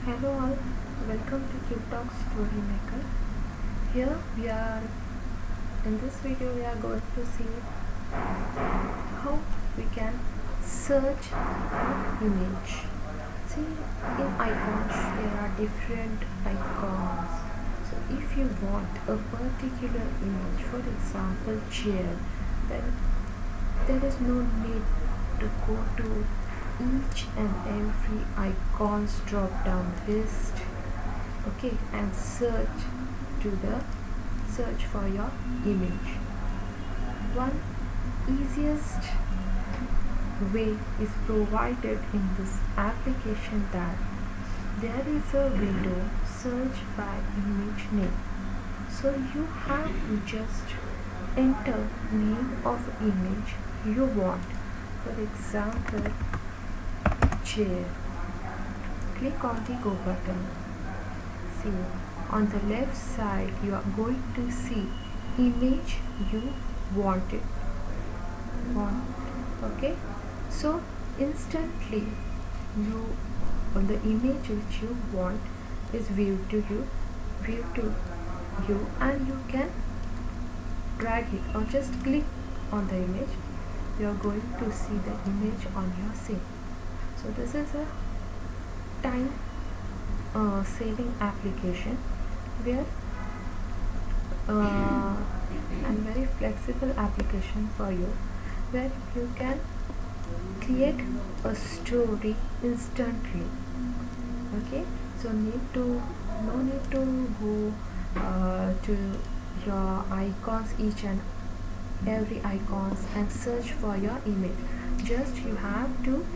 Hello all, welcome to Cube Talk Story Maker. Here we are, in this video we are going to see how we can search an image. See, in icons there are different icons. So if you want a particular image, for example chair, then there is no need to go to each and every icons drop down list, okay, and search for your image. One easiest way is provided in this application, that there is a window search by image name. So you have to just enter name of image you want. For example, chair. Click on the go button. See, on the left side you are going to see image you wanted. Okay, so instantly the image which you want is viewed to you, and you can drag it or just click on the image. You are going to see the image on your scene. So this is a time saving application where and very flexible application for you, where you can create a story instantly. Okay, so no need to go to your icons, each and every icons, and search for your image. Just you have to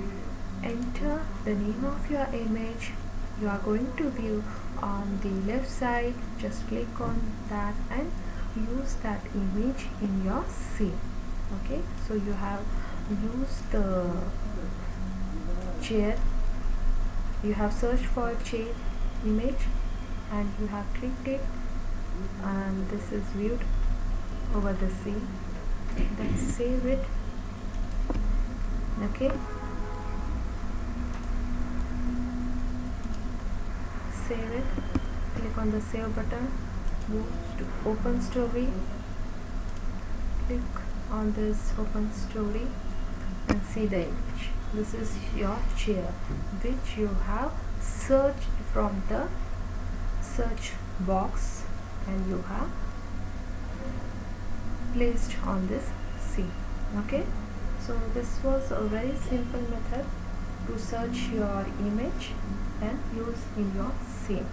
enter the name of your image you are going to view on the left side. Just click on that and use that image in your scene. Okay, so you have used the chair, you have searched for chair image and you have clicked it, and this is viewed over the scene. Then save it. Okay, save it, click on the save button, move to open story, click on this open story and see the image. This is your chair which you have searched from the search box and you have placed on this scene. Okay, so this was a very simple method to search your image and use in your scene.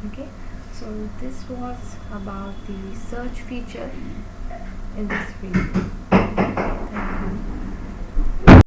Okay, so this was about the search feature in this video.